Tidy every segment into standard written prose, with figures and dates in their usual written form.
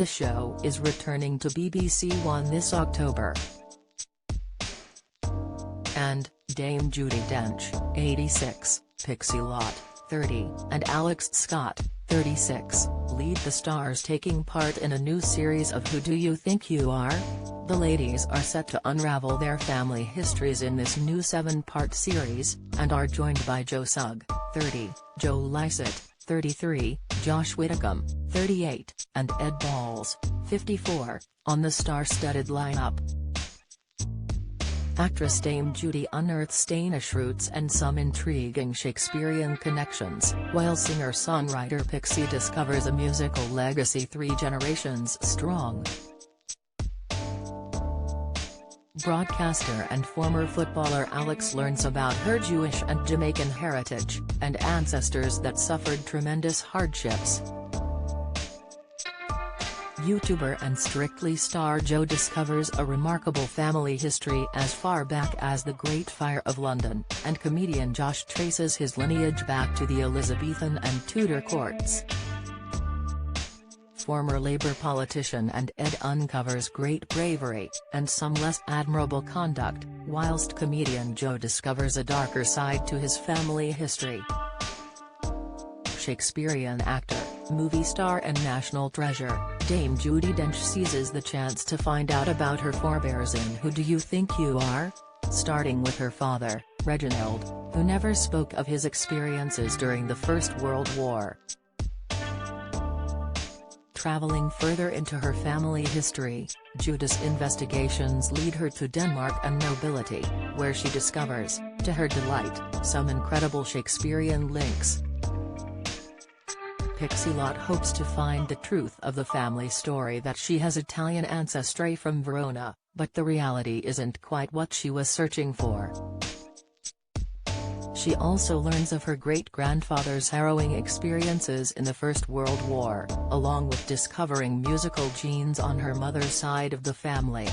The show is returning to BBC One this October. And Dame Judi Dench, 86, Pixie Lott, 30, and Alex Scott, 36, lead the stars taking part in a new series of Who Do You Think You Are? The ladies are set to unravel their family histories in this new 7-part series, and are joined by Joe Sugg, 30, Joe Lycett, 33, Josh Widdicombe, 38, and Ed Balls, 54, on the star-studded lineup. Actress Dame Judi unearths Danish roots and some intriguing Shakespearean connections, while singer-songwriter Pixie discovers a musical legacy 3 generations strong. Broadcaster and former footballer Alex learns about her Jewish and Jamaican heritage, and ancestors that suffered tremendous hardships. YouTuber and Strictly star Joe discovers a remarkable family history as far back as the Great Fire of London, and comedian Josh traces his lineage back to the Elizabethan and Tudor courts. Former Labour politician and Ed uncovers great bravery, and some less admirable conduct, whilst comedian Joe discovers a darker side to his family history. Shakespearean actor, movie star and national treasure, Dame Judi Dench seizes the chance to find out about her forebears in Who Do You Think You Are? Starting with her father, Reginald, who never spoke of his experiences during the First World War. Traveling further into her family history, Judi's investigations lead her to Denmark and nobility, where she discovers, to her delight, some incredible Shakespearean links. Pixie Lott hopes to find the truth of the family story that she has Italian ancestry from Verona, but the reality isn't quite what she was searching for. She also learns of her great-grandfather's harrowing experiences in the First World War, along with discovering musical genes on her mother's side of the family.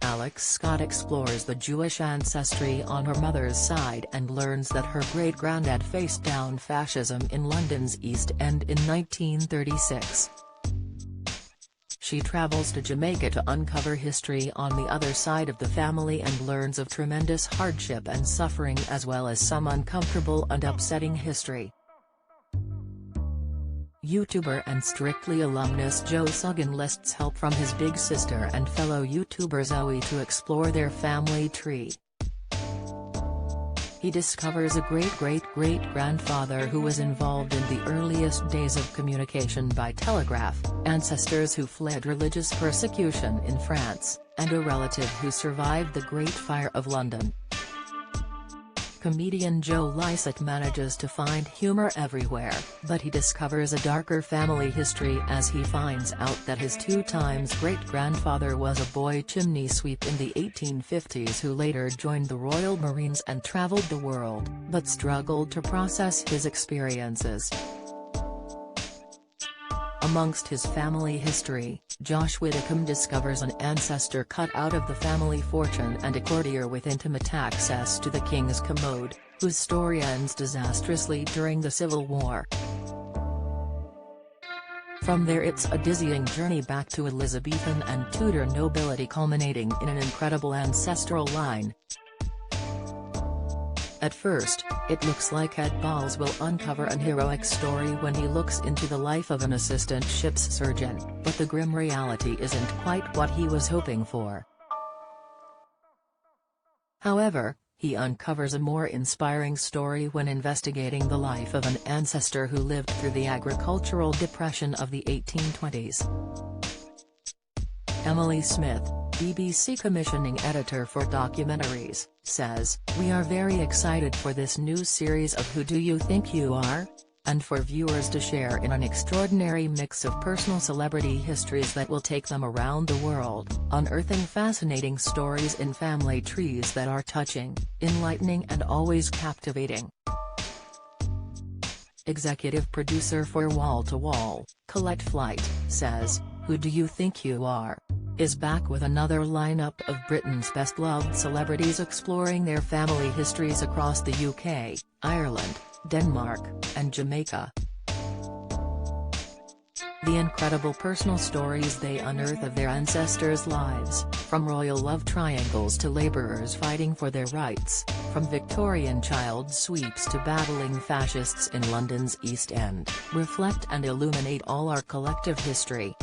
Alex Scott explores the Jewish ancestry on her mother's side and learns that her great-granddad faced down fascism in London's East End in 1936. She travels to Jamaica to uncover history on the other side of the family and learns of tremendous hardship and suffering as well as some uncomfortable and upsetting history. YouTuber and Strictly alumnus Joe Sugg enlists help from his big sister and fellow YouTuber Zoe to explore their family tree. He discovers a great-great-great-grandfather who was involved in the earliest days of communication by telegraph, ancestors who fled religious persecution in France, and a relative who survived the Great Fire of London. Comedian Joe Lycett manages to find humor everywhere, but he discovers a darker family history as he finds out that his 2-times great-grandfather was a boy chimney sweep in the 1850s who later joined the Royal Marines and travelled the world, but struggled to process his experiences. Amongst his family history, Josh Widdicombe discovers an ancestor cut out of the family fortune and a courtier with intimate access to the king's commode, whose story ends disastrously during the Civil War. From there it's a dizzying journey back to Elizabethan and Tudor nobility culminating in an incredible ancestral line. At first, it looks like Ed Balls will uncover an heroic story when he looks into the life of an assistant ship's surgeon, but the grim reality isn't quite what he was hoping for. However, he uncovers a more inspiring story when investigating the life of an ancestor who lived through the agricultural depression of the 1820s. Emily Smith, BBC commissioning editor for documentaries, says, "We are very excited for this new series of Who Do You Think You Are? And for viewers to share in an extraordinary mix of personal celebrity histories that will take them around the world, unearthing fascinating stories in family trees that are touching, enlightening and always captivating." Executive producer for Wall to Wall, Colette Flight, says, "Who Do You Think You Are? Is back with another lineup of Britain's best-loved celebrities exploring their family histories across the UK, Ireland, Denmark, and Jamaica. The incredible personal stories they unearth of their ancestors' lives, from royal love triangles to labourers fighting for their rights, from Victorian child sweeps to battling fascists in London's East End, reflect and illuminate all our collective history.